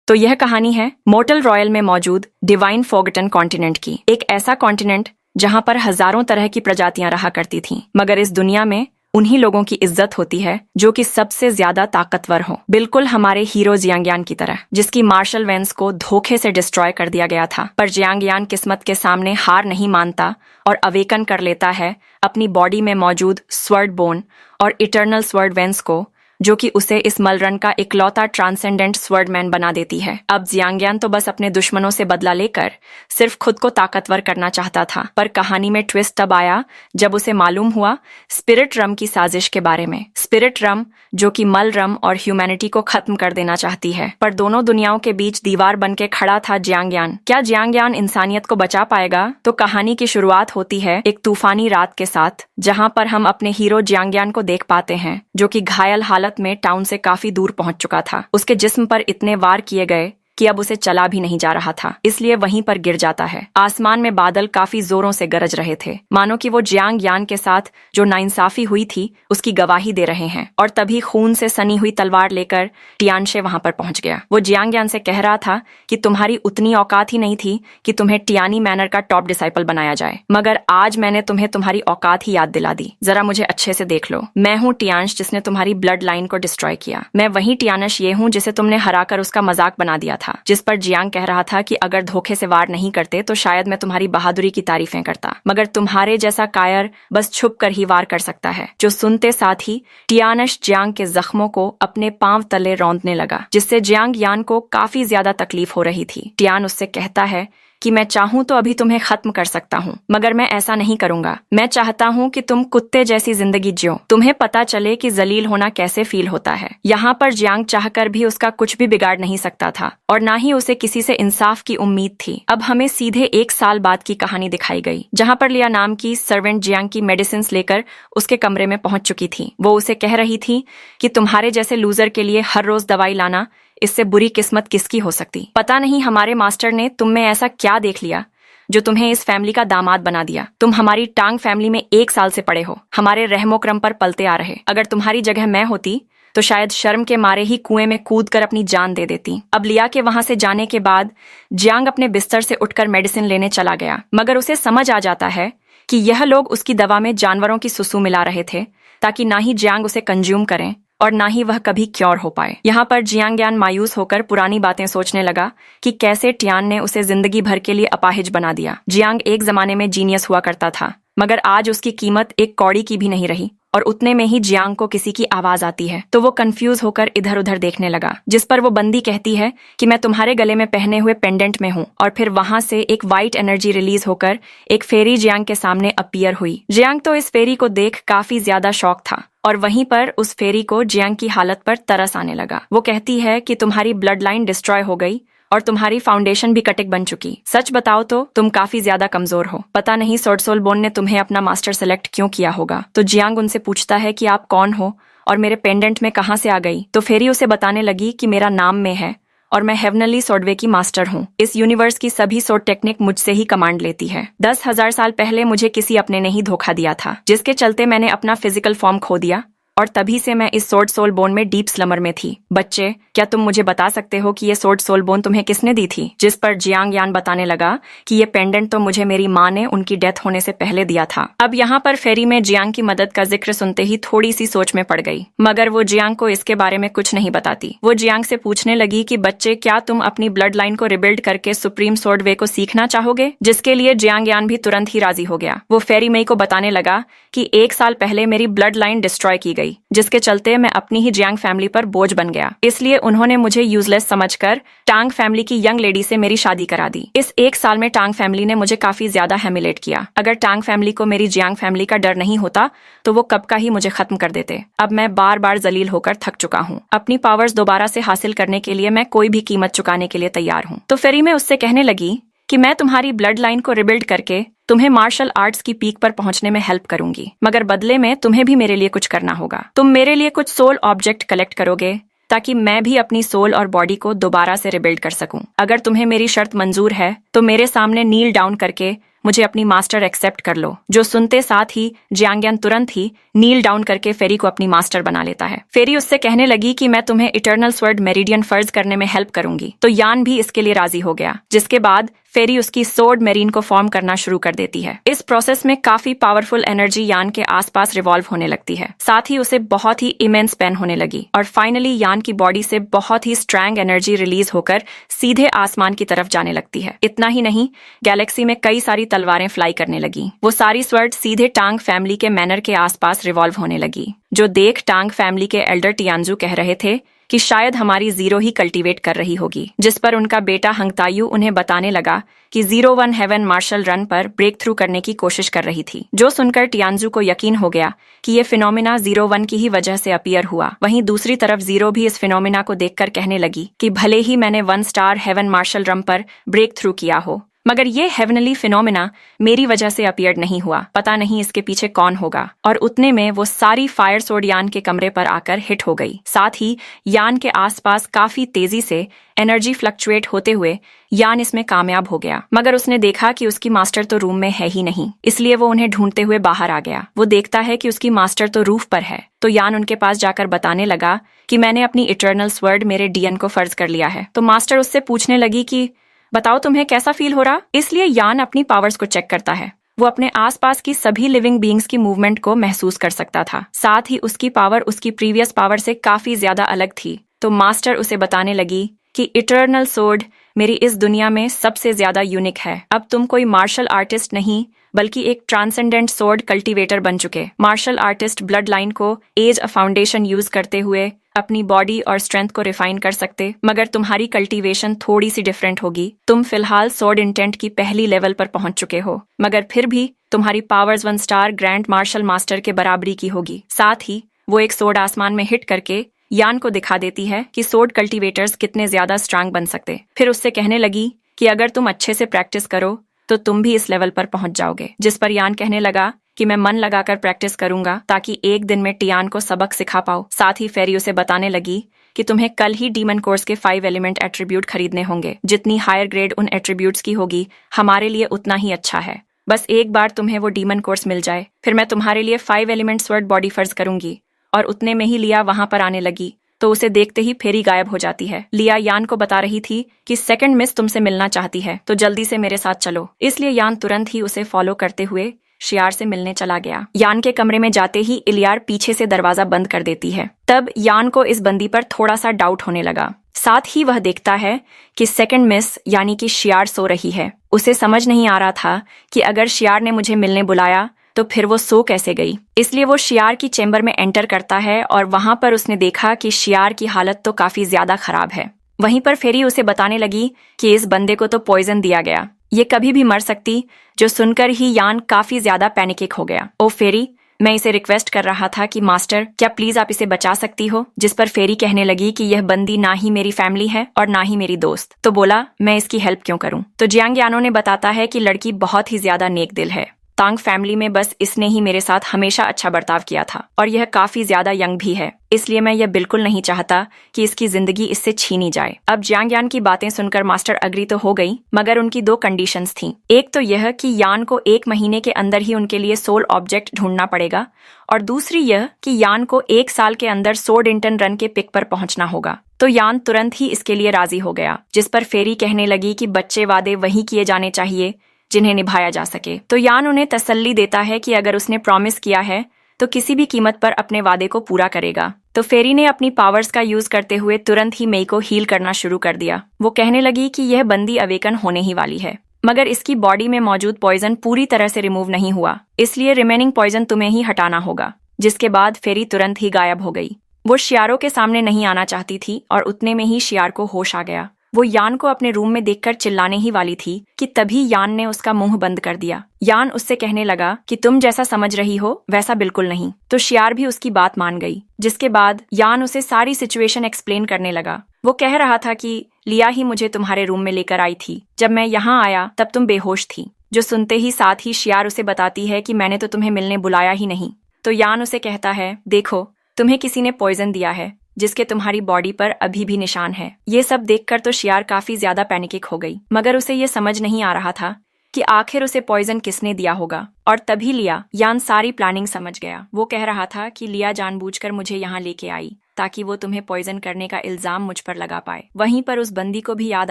तो यह कहानी है मोर्टल रॉयल में मौजूद डिवाइन फॉरगॉटन कॉन्टिनेंट की। एक ऐसा कॉन्टिनेंट जहां पर हजारों तरह की प्रजातियां रहा करती थीं, मगर इस दुनिया में उन्हीं लोगों की इज्जत होती है जो कि सबसे ज्यादा ताकतवर हो, बिल्कुल हमारे हीरो जियांगयान की तरह, जिसकी मार्शल वेंस को धोखे से डिस्ट्रॉय कर दिया गया था। पर जियांगयान किस्मत के सामने हार नहीं मानता और अवेकन कर लेता है अपनी बॉडी में मौजूद स्वर्ड बोन और इटर्नल स्वर्ड वेंस को, जो कि उसे इस मलरन का इकलौता ट्रांसेंडेंट स्वर्डमैन बना देती है। अब जियांगयान तो बस अपने दुश्मनों से बदला लेकर सिर्फ खुद को ताकतवर करना चाहता था, पर कहानी में ट्विस्ट तब आया जब उसे मालूम हुआ स्पिरिट रम की साजिश के बारे में। स्पिरिट रम जो कि मल रम और ह्यूमैनिटी को खत्म कर देना चाहती है, पर दोनों दुनियाओं के बीच दीवार बनके खड़ा था जियांगयान। क्या जियांगयान इंसानियत को बचा पाएगा? तो कहानी की शुरुआत होती है एक तूफानी रात के साथ, जहां पर हम अपने हीरो जियांगयान को देख पाते हैं, जो कि घायल हालत में टाउन से काफी दूर पहुंच चुका था। उसके जिस्म पर इतने वार किए गए कि अब उसे चला भी नहीं जा रहा था, इसलिए वहीं पर गिर जाता है। आसमान में बादल काफी जोरों से गरज रहे थे, मानो कि वो जियांगयान के साथ जो नाइंसाफी हुई थी उसकी गवाही दे रहे हैं। और तभी खून से सनी हुई तलवार लेकर टियानशे वहां पर पहुंच गया। वो जियांगयान से कह रहा था कि तुम्हारी उतनी औकात ही नहीं थी कि तुम्हें टियानी मैनर का टॉप डिसाइपल बनाया जाए, मगर आज मैंने तुम्हें तुम्हारी औकात ही याद दिला दी। जरा मुझे अच्छे से देख लो, मैं हूँ टियांश जिसने तुम्हारी ब्लड लाइन को डिस्ट्रॉय किया। मैं वही टियानश ये हूँ जिसे तुमने हराकर उसका मजाक बना दिया था, जिस पर जियांग कह रहा था कि अगर धोखे से वार नहीं करते तो शायद मैं तुम्हारी बहादुरी की तारीफें करता, मगर तुम्हारे जैसा कायर बस छुप कर ही वार कर सकता है। जो सुनते साथ ही टियानश जियांग के जख्मों को अपने पांव तले रौंदने लगा, जिससे जियांग यान को काफी ज्यादा तकलीफ हो रही थी। टियान उससे कहता है कि मैं चाहूं तो अभी तुम्हें खत्म कर सकता हूं, मगर मैं ऐसा नहीं करूंगा। मैं चाहता हूं कि तुम कुत्ते जैसी जिंदगी जियो, तुम्हें पता चले कि जलील होना कैसे फील होता है। यहाँ पर जियांग चाहकर भी उसका कुछ भी बिगाड़ नहीं सकता था, और ना ही उसे किसी से इंसाफ की उम्मीद थी। अब हमें सीधे 1 साल बाद की कहानी दिखाई गई, जहाँ पर लिया नाम की सर्वेंट जियांग की मेडिसिन लेकर उसके कमरे में पहुंच चुकी थी। वो उसे कह रही थी कि तुम्हारे जैसे लूजर के लिए हर रोज दवाई लाना, इससे बुरी किस्मत किसकी हो सकती। पता नहीं हमारे मास्टर ने तुम में ऐसा क्या देख लिया जो तुम्हें इस फैमिली का दामाद बना दिया। तुम हमारी टांग फैमिली में 1 साल से पड़े हो, हमारे रहमो क्रम पर पलते आ रहे। अगर तुम्हारी जगह मैं होती तो शायद शर्म के मारे ही कुएं में कूद कर अपनी जान दे देती। अब लिया के वहां से जाने के बाद जियांग अपने बिस्तर से उठकर मेडिसिन लेने चला गया, मगर उसे समझ आ जाता है कि यह लोग उसकी दवा में जानवरों की सुसु मिला रहे थे, ताकि ना ही जियांग उसे कंज्यूम करें और ना ही वह कभी क्योर हो पाए। यहाँ पर जियांगयान मायूस होकर पुरानी बातें सोचने लगा कि कैसे टियान ने उसे जिंदगी भर के लिए अपाहिज बना दिया। जियांग एक जमाने में जीनियस हुआ करता था, मगर आज उसकी कीमत एक कौड़ी की भी नहीं रही, और उतने में ही जियांग को किसी की आवाज आती है, तो वो कंफ्यूज होकर इधर उधर देखने लगा, जिस पर वो बंदी कहती है कि मैं तुम्हारे गले में पहने हुए पेंडेंट में हूँ। और फिर वहां से एक वाइट एनर्जी रिलीज होकर एक फेरी जियांग के सामने अपीयर हुई। जियांग तो इस फेरी को देख काफी ज्यादा शॉक था, और वहीं पर उस फेरी को जियांग की हालत पर तरस आने लगा। वो कहती है कि तुम्हारी ब्लड लाइन डिस्ट्रॉय हो गई और तुम्हारी फाउंडेशन भी कटिक बन चुकी। सच बताओ तो तुम काफी ज्यादा कमजोर हो। पता नहीं स्वॉर्ड सोल बोन ने तुम्हें अपना मास्टर सेलेक्ट क्यों किया होगा। तो जियांग उनसे पूछता है कि आप कौन हो और मेरे पेंडेंट में कहां से आ गई। तो फेरी उसे बताने लगी कि मेरा नाम में है और मैं हेवनली सोर्डवे की मास्टर हूँ। इस यूनिवर्स की सभी सोर्ड टेक्निक मुझसे ही कमांड लेती है। 10,000 साल पहले मुझे किसी अपने ने ही धोखा दिया था, जिसके चलते मैंने अपना फिजिकल फॉर्म खो दिया, और तभी से मैं इस स्वॉर्ड सोल बोन में डीप स्लमर में थी। बच्चे, क्या तुम मुझे बता सकते हो कि ये स्वॉर्ड सोल बोन तुम्हें किसने दी थी? जिस पर जियांग यान बताने लगा कि ये पेंडेंट तो मुझे मेरी माँ ने उनकी डेथ होने से पहले दिया था। अब यहाँ पर फेरी में जियांग की मदद का जिक्र सुनते ही थोड़ी सी सोच में पड़ गई, मगर वो जियांग को इसके बारे में कुछ नहीं बताती। वो जियांग से पूछने लगी कि बच्चे, क्या तुम अपनी ब्लड लाइन को रिबिल्ड करके सुप्रीम सोर्ड वे को सीखना चाहोगे? जिसके लिए जियांग यान भी तुरंत ही राजी हो गया। वो फेरी मई को बताने लगा कि 1 साल पहले मेरी ब्लड लाइन डिस्ट्रॉय की गई, जिसके चलते मैं अपनी ही जियांग फैमिली पर बोझ बन गया। इसलिए उन्होंने मुझे यूजलेस समझकर टांग फैमिली की यंग लेडी से मेरी शादी करा दी। इस 1 साल में टांग फैमिली ने मुझे काफी ज्यादा हेमिलेट किया। अगर टांग फैमिली को मेरी जियांग फैमिली का डर नहीं होता तो वो कब का ही मुझे खत्म कर देते। अब मैं बार बार जलील होकर थक चुका हूँ। अपनी पावर्स दोबारा से हासिल करने के लिए मैं कोई भी कीमत चुकाने के लिए तैयार हूँ। तो फेरी में उससे कहने लगी कि मैं तुम्हारी ब्लड लाइन को रिबिल्ड करके तुम्हें मार्शल आर्ट्स की पीक पर पहुंचने में हेल्प करूंगी, मगर बदले में तुम्हें भी मेरे लिए कुछ करना होगा। तुम मेरे लिए कुछ सोल ऑब्जेक्ट कलेक्ट करोगे ताकि मैं भी अपनी सोल और बॉडी को दोबारा से रिबिल्ड कर सकूं। अगर तुम्हें मेरी शर्त मंजूर है तो मेरे सामने नील डाउन करके मुझे अपनी मास्टर एक्सेप्ट कर लो। जो सुनते साथ ही जियांग्यान तुरंत ही नील डाउन करके फेरी को अपनी मास्टर बना लेता है। फेरी उससे कहने लगी कि मैं तुम्हें इटर्नल स्वर्ड मेरिडियन फर्ज करने में हेल्प करूंगी। तो यान भी इसके लिए राजी हो गया, जिसके बाद फेरी उसकी सोर्ड मेरीन को फॉर्म करना शुरू कर देती है। इस प्रोसेस में काफी पावरफुल एनर्जी यान के आसपास रिवॉल्व होने लगती है। साथ ही उसे बहुत ही इमेंस पेन होने लगी और फाइनली यान की बॉडी से बहुत ही स्ट्रॉन्ग एनर्जी रिलीज होकर सीधे आसमान की तरफ जाने लगती है। इतना ही नहीं, गैलेक्सी में कई सारी तलवारें फ्लाई करने लगी। वो सारी स्वर्ड सीधे टांग फैमिली के मैनर के आसपास रिवॉल्व होने लगी, जो देख टांग फैमिली के एल्डर टियानजू कह रहे थे कि शायद हमारी जीरो ही कल्टीवेट कर रही होगी। जिस पर उनका बेटा हंगतायु उन्हें बताने लगा कि 01 हेवन मार्शल रन पर ब्रेक थ्रू करने की कोशिश कर रही थी, जो सुनकर टियानजू को यकीन हो गया कि ये फिनोमिना 01 की ही वजह से अपीयर हुआ। वहीं दूसरी तरफ जीरो भी इस फिनोमिना को देखकर कहने लगी कि भले ही मैंने 1 स्टार हेवन मार्शल रन पर ब्रेक थ्रू किया हो, मगर ये हेवनली फिनोमिना मेरी वजह से अपीयर्ड नहीं हुआ। पता नहीं इसके पीछे कौन होगा। और उतने में वो सारी फायर सोर्ड यान के कमरे पर आकर हिट हो गई। साथ ही यान के आसपास काफी तेजी से एनर्जी फ्लक्चुएट होते हुए यान इसमें कामयाब हो गया। मगर उसने देखा कि उसकी मास्टर तो रूम में है ही नहीं, इसलिए वो उन्हें ढूंढते हुए बाहर आ गया। वो देखता है कि उसकी मास्टर तो रूफ पर है, तो यान उनके पास जाकर बताने लगा कि मैंने अपनी इटर्नल स्वर्ड मेरे डीएन को फर्ज कर लिया है। तो मास्टर उससे पूछने लगी कि बताओ तुम्हें कैसा फील हो रहा। इसलिए यान अपनी पावर्स को चेक करता है। वो अपने आसपास की सभी लिविंग बीइंग्स की मूवमेंट को महसूस कर सकता था। साथ ही उसकी पावर उसकी प्रीवियस पावर से काफी ज्यादा अलग थी। तो मास्टर उसे बताने लगी कि इटर्नल सोर्ड मेरी इस दुनिया में सबसे ज्यादा यूनिक है। अब तुम कोई मार्शल आर्टिस्ट नहीं बल्कि एक ट्रांसेंडेंट सोर्ड कल्टीवेटर बन चुके। मार्शल आर्टिस्ट ब्लड लाइन को एज अ फाउंडेशन यूज करते हुए अपनी बॉडी और स्ट्रेंथ को रिफाइन कर सकते, मगर तुम्हारी कल्टीवेशन थोड़ी सी डिफरेंट होगी। तुम फिलहाल सोर्ड इंटेंट की पहली लेवल पर पहुंच चुके हो, मगर फिर भी तुम्हारी powers 1 star grand marshal master के बराबरी की होगी। साथ ही वो एक सोर्ड आसमान में हिट करके यान को दिखा देती है कि सोर्ड कल्टीवेटर्स कितने ज्यादा स्ट्रांग बन सकते। फिर उससे कहने लगी कि अगर तुम अच्छे से प्रैक्टिस करो तो तुम भी इस लेवल पर पहुंच जाओगे। जिस पर यान कहने लगा कि मैं मन लगाकर प्रैक्टिस करूंगा ताकि एक दिन में टियान को सबक सिखा पाऊं। साथ ही फेरी उसे बताने लगी कि तुम्हें कल ही डीमन कोर्स के 5 एलिमेंट एट्रीब्यूट खरीदने होंगे। जितनी हायर ग्रेड उन एट्रीब्यूट्स की होगी हमारे लिए उतना ही अच्छा है। बस एक बार तुम्हें वो डीमन कोर्स मिल जाए, फिर मैं तुम्हारे लिए 5 एलिमेंट स्वर्ड बॉडी फर्ज करूंगी। और उतने में ही लिया वहां पर आने लगी, तो उसे देखते ही फेरी गायब हो जाती है। लिया यान को बता रही थी कि सेकंड मिस तुमसे मिलना चाहती है, तो जल्दी से मेरे साथ चलो। इसलिए यान तुरंत ही उसे फॉलो करते हुए शियार से मिलने चला गया। यान के कमरे में जाते ही इलियार पीछे से दरवाजा बंद कर देती है। तब यान को इस बंदी पर थोड़ा सा डाउट होने लगा। साथ ही वह देखता है कि सेकंड मिस यानी कि शियार सो रही है। उसे समझ नहीं आ रहा था कि अगर शियार ने मुझे मिलने बुलाया तो फिर वो सो कैसे गई। इसलिए वो शियार की चेंबर में एंटर करता है और वहां पर उसने देखा कि शियार की हालत तो काफी ज्यादा खराब है। वहीं पर फेरी उसे बताने लगी कि इस बंदे को तो पॉइजन दिया गया, ये कभी भी मर सकती। जो सुनकर ही यान काफी ज्यादा पैनिक हो गया। ओ फेरी, मैं इसे रिक्वेस्ट कर रहा था कि मास्टर क्या प्लीज आप इसे बचा सकती हो। जिस पर फेरी कहने लगी कि यह बंदी ना ही मेरी फैमिली है और ना ही मेरी दोस्त। तो बोला मैं इसकी हेल्प क्यों करूं। तो जियांग यानो ने बताता है कि लड़की बहुत ही ज्यादा नेक दिल है। तांग फैमिली में बस इसने ही मेरे साथ हमेशा अच्छा बर्ताव किया था और यह काफी ज्यादा यंग भी है, इसलिए मैं यह बिल्कुल नहीं चाहता कि इसकी जिंदगी इससे छीनी जाए। अब जियांग यान की बातें सुनकर मास्टर अग्री तो हो गई, मगर उनकी 2 कंडीशंस थीं। एक तो यह कि यान को 1 महीने के अंदर ही उनके लिए सोल ऑब्जेक्ट ढूंढना पड़ेगा, और दूसरी यह कि यान को 1 साल के अंदर सोर्ड इंटन रन के पिक पर पहुंचना होगा। तो यान तुरंत ही इसके लिए राजी हो गया। जिस पर फेरी कहने लगी कि बच्चे वादे वही किए जाने चाहिए जिन्हें निभाया जा सके। तो यान उन्हें तसल्ली देता है कि अगर उसने प्रॉमिस किया है तो किसी भी कीमत पर अपने वादे को पूरा करेगा। तो फेरी ने अपनी पावर्स का यूज करते हुए तुरंत ही मेई को हील करना शुरू कर दिया। वो कहने लगी कि यह बंदी अवेकन होने ही वाली है, मगर इसकी बॉडी में मौजूद पॉइजन पूरी तरह से रिमूव नहीं हुआ, इसलिए रिमेनिंग पॉइजन तुम्हें ही हटाना होगा। जिसके बाद फेरी तुरंत ही गायब हो गई। वो शियारों के सामने नहीं आना चाहती थी और उतने में ही शियार को होश आ गया। वो यान को अपने रूम में देखकर चिल्लाने ही वाली थी कि तभी यान ने उसका मुंह बंद कर दिया। यान उससे कहने लगा कि तुम जैसा समझ रही हो वैसा बिल्कुल नहीं। तो शियार भी उसकी बात मान गई। जिसके बाद यान उसे सारी सिचुएशन एक्सप्लेन करने लगा। वो कह रहा था कि लिया ही मुझे तुम्हारे रूम में लेकर आई थी, जब मैं यहाँ आया तब तुम बेहोश थी। जो सुनते ही साथ ही शियार उसे बताती है कि मैंने तो तुम्हें मिलने बुलाया ही नहीं। तो यान उसे कहता है देखो तुम्हें किसी ने पॉइजन दिया है जिसके तुम्हारी बॉडी पर अभी भी निशान है। ये सब देखकर तो शियार काफी ज्यादा पैनिक हो गई, मगर उसे ये समझ नहीं आ रहा था कि आखिर उसे पॉइजन किसने दिया होगा। और तभी लिया यान सारी प्लानिंग समझ गया। वो कह रहा था कि लिया जानबूझकर मुझे यहाँ लेके आई ताकि वो तुम्हें पॉइजन करने का इल्जाम मुझ पर लगा पाए। वहीं पर उस बंदी को भी याद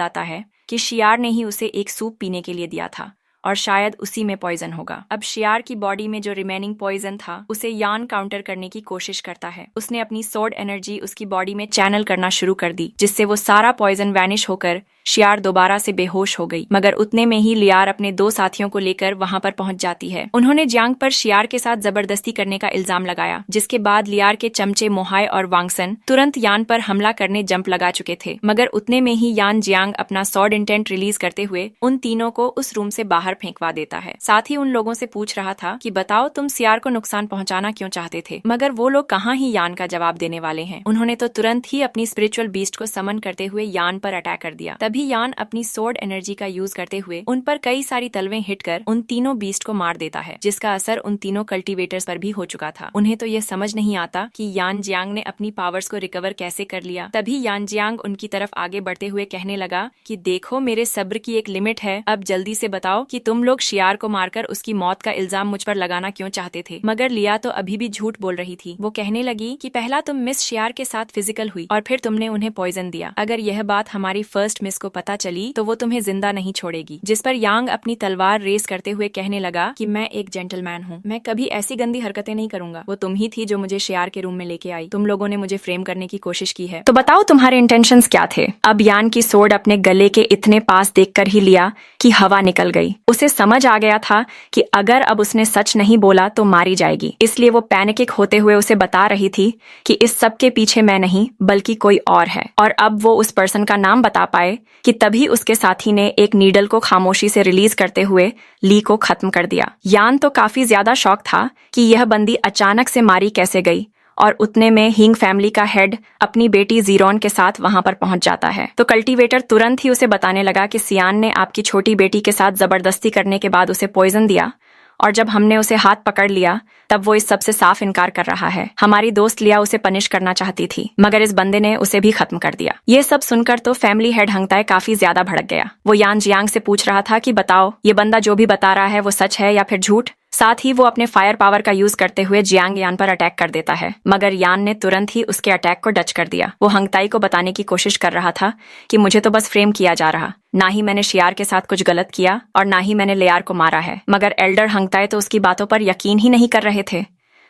आता है कि शियार ने ही उसे एक सूप पीने के लिए दिया था और शायद उसी में पॉइजन होगा। अब शियार की बॉडी में जो रिमेनिंग पॉइजन था उसे यान काउंटर करने की कोशिश करता है। उसने अपनी स्वॉर्ड एनर्जी उसकी बॉडी में चैनल करना शुरू कर दी, जिससे वो सारा पॉइजन वैनिश होकर शियार दोबारा से बेहोश हो गई। मगर उतने में ही लियार अपने 2 साथियों को लेकर वहां पर पहुंच जाती है। उन्होंने जियांग पर शियार के साथ जबरदस्ती करने का इल्जाम लगाया, जिसके बाद लियार के चमचे मोहाय और वांगसन तुरंत यान पर हमला करने जंप लगा चुके थे। मगर उतने में ही यान जियांग अपना स्वॉर्ड इंटेंट रिलीज करते हुए उन तीनों को उस रूम से बाहर फेंकवा देता है। साथ ही उन लोगों से पूछ रहा था कि बताओ तुम शियार को नुकसान पहुंचाना क्यों चाहते थे। मगर वो लोग कहाँ ही यान का जवाब देने वाले हैं। उन्होंने तो तुरंत ही अपनी स्पिरिचुअल बीस्ट को समन करते हुए यान पर अटैक कर दिया। तभी यान अपनी स्वॉर्ड एनर्जी का यूज करते हुए उन पर कई सारी तलवें हिट कर उन तीनों बीस्ट को मार देता है, जिसका असर उन तीनों कल्टीवेटर्स पर भी हो चुका था। उन्हें तो यह समझ नहीं आता कि यान जियांग ने अपनी पावर्स को रिकवर कैसे कर लिया। तभी यान जियांग उनकी तरफ आगे बढ़ते हुए कहने लगा कि देखो मेरे सब्र की एक लिमिट है, अब जल्दी से बताओ कि तुम लोग शियार को मारकर उसकी मौत का इल्जाम मुझ पर लगाना क्यों चाहते थे। मगर लिया तो अभी भी झूठ बोल रही थी। वो कहने लगी कि पहला तुम मिस शियार के साथ फिजिकल हुई और फिर तुमने उन्हें पॉइजन दिया। अगर यह बात हमारी फर्स्ट मिस को पता चली तो वो तुम्हें जिंदा नहीं छोड़ेगी। जिस पर यांग अपनी तलवार रेस करते हुए कहने लगा कि मैं एक जेंटलमैन हूँ, मैं कभी ऐसी गंदी हरकतें नहीं करूंगा। वो तुम ही थी जो मुझे शियार के रूम में लेके आई। तुम लोगों ने मुझे फ्रेम करने की कोशिश की है, तो बताओ तुम्हारे इंटेंशंस क्या थे। अब यान की सोर्ड अपने गले के इतने पास देखकर ही लिया कि हवा निकल गई। उसे समझ आ गया था कि अगर अब उसने सच नहीं बोला तो मारी जाएगी। इसलिए वो पैनिक होते हुए उसे बता रही थी कि इस सब के पीछे मैं नहीं बल्कि कोई और है। और अब वो उस पर्सन का नाम बता पाए कि तभी उसके साथी ने एक नीडल को खामोशी से रिलीज करते हुए ली को खत्म कर दिया। यान तो काफी ज्यादा शॉक था कि यह बंदी अचानक से मारी कैसे गई। और उतने में हिंग फैमिली का हेड अपनी बेटी जीरोन के साथ वहां पर पहुंच जाता है। तो कल्टीवेटर तुरंत ही उसे बताने लगा कि सियान ने आपकी छोटी बेटी के साथ जबरदस्ती करने के बाद उसे पॉइजन दिया और जब हमने उसे हाथ पकड़ लिया तब वो इस सब से साफ इनकार कर रहा है। हमारी दोस्त लिया उसे पनिश करना चाहती थी मगर इस बंदे ने उसे भी खत्म कर दिया। ये सब सुनकर तो फैमिली हेड हंगताए काफी ज्यादा भड़क गया। वो यान जियांग से पूछ रहा था कि बताओ ये बंदा जो भी बता रहा है वो सच है या फिर झूठ। साथ ही वो अपने फायर पावर का यूज करते हुए जियांग यान पर अटैक कर देता है, मगर यान ने तुरंत ही उसके अटैक को डच कर दिया। वो हंगताई को बताने की कोशिश कर रहा था कि मुझे तो बस फ्रेम किया जा रहा, ना ही मैंने शियार के साथ कुछ गलत किया और ना ही मैंने लियार को मारा है। मगर एल्डर हंगताई तो उसकी बातों पर यकीन ही नहीं कर रहे थे।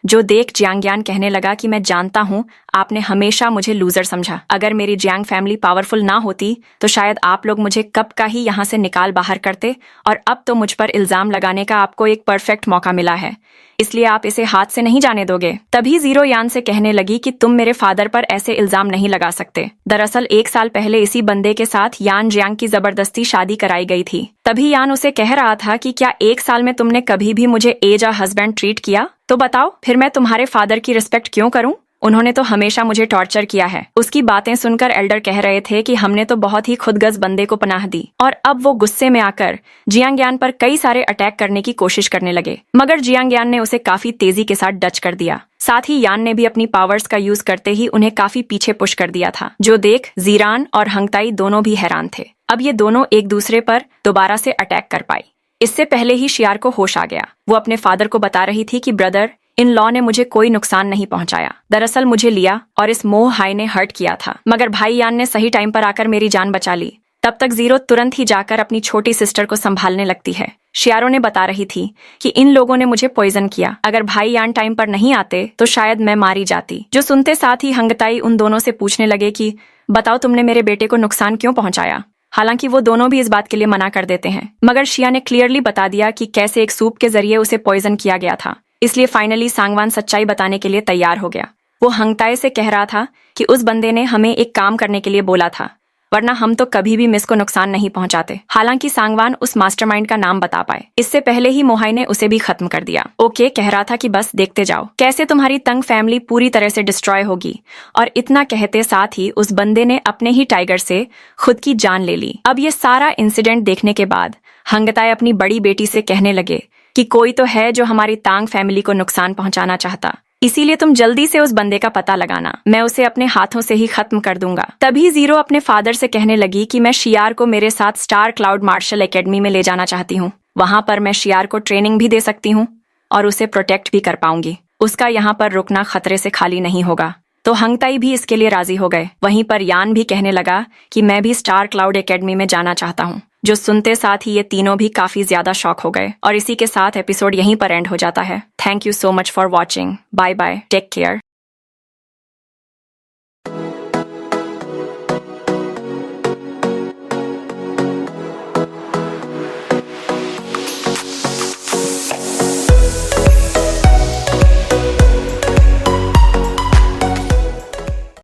जो देख जियांग कहने लगा कि मैं जानता हूँ आपने हमेशा मुझे लूजर समझा। अगर मेरी जियांग फैमिली पावरफुल ना होती तो शायद आप लोग मुझे कब का ही यहाँ से निकाल बाहर करते और अब तो मुझ पर इल्जाम लगाने का आपको एक परफेक्ट मौका मिला है, इसलिए आप इसे हाथ से नहीं जाने दोगे। तभी जीरो यान से कहने लगी कि तुम मेरे फादर पर ऐसे इल्जाम नहीं लगा सकते। दरअसल 1 साल पहले इसी बंदे के साथ यान जियांग की जबरदस्ती शादी कराई गई थी। तभी यान उसे कह रहा था कि क्या 1 साल में तुमने कभी भी मुझे एज अ हस्बैंड ट्रीट किया? तो बताओ फिर मैं तुम्हारे फादर की रिस्पेक्ट क्यों करूं? उन्होंने तो हमेशा मुझे टॉर्चर किया है। उसकी बातें सुनकर एल्डर कह रहे थे कि हमने तो बहुत ही खुदगर्ज बंदे को पनाह दी। और अब वो गुस्से में आकर जियांग पर कई सारे अटैक करने की कोशिश करने लगे, मगर जियांग ने उसे काफी तेजी के साथ डच कर दिया। साथ ही यान ने भी अपनी पावर्स का यूज करते ही उन्हें काफी पीछे पुश कर दिया था, जो देख जीरान और हंगताई दोनों भी हैरान थे। अब ये दोनों एक दूसरे पर दोबारा से अटैक कर पाई। इससे पहले ही शियार को होश आ गया। वो अपने फादर को बता रही थी कि ब्रदर, इन लॉ ने मुझे कोई नुकसान नहीं पहुंचाया। दरअसल मुझे लिया और इस मोह हाई ने हर्ट किया था, मगर भाई यान ने सही टाइम पर आकर मेरी जान बचा ली। तब तक जीरो तुरंत ही जाकर अपनी छोटी सिस्टर को संभालने लगती है। शियारो ने बता रही थी कि इन लोगों ने मुझे पॉइजन किया, अगर भाई यान टाइम पर नहीं आते तो शायद मैं मारी जाती। जो सुनते साथ ही हंगताई उन दोनों से पूछने लगे कि बताओ तुमने मेरे बेटे को नुकसान क्यों पहुंचाया। हालांकि वो दोनों भी इस बात के लिए मना कर देते हैं, मगर शिया ने क्लियरली बता दिया कि कैसे एक सूप के जरिए उसे पॉइजन किया गया था। इसलिए फाइनली सांगवान सच्चाई बताने के लिए तैयार हो गया। वो हंगताई से कह रहा था कि उस बंदे ने हमें एक काम करने के लिए बोला था, वरना हम तो कभी भी मिस को नुकसान नहीं पहुंचाते। हालांकि सांगवान उस मास्टरमाइंड का नाम बता पाए, इससे पहले ही मोहाई ने उसे भी खत्म कर दिया। ओके कह रहा था कि बस देखते जाओ कैसे तुम्हारी तंग फैमिली पूरी तरह से डिस्ट्रॉय होगी। और इतना कहते साथ ही उस बंदे ने अपने ही टाइगर से खुद की जान ले ली। अब ये सारा इंसिडेंट देखने के बाद हंगताई अपनी बड़ी बेटी से कहने लगे कि कोई तो है जो हमारी तांग फैमिली को नुकसान पहुंचाना चाहता, इसीलिए तुम जल्दी से उस बंदे का पता लगाना, मैं उसे अपने हाथों से ही खत्म कर दूंगा। तभी जीरो अपने फादर से कहने लगी कि मैं शियार को मेरे साथ स्टार क्लाउड मार्शल एकेडमी में ले जाना चाहती हूँ। वहां पर मैं शियार को ट्रेनिंग भी दे सकती हूँ और उसे प्रोटेक्ट भी कर पाऊंगी। उसका यहाँ पर रुकना खतरे से खाली नहीं होगा। तो हंगताई भी इसके लिए राजी हो गए। वहीं पर यान भी कहने लगा कि मैं भी स्टार क्लाउड एकेडमी में जाना चाहता हूँ, जो सुनते साथ ही ये तीनों भी काफी ज्यादा शॉक हो गए। और इसी के साथ एपिसोड यहीं पर एंड हो जाता है। Thank you so much for watching. Bye bye, take care.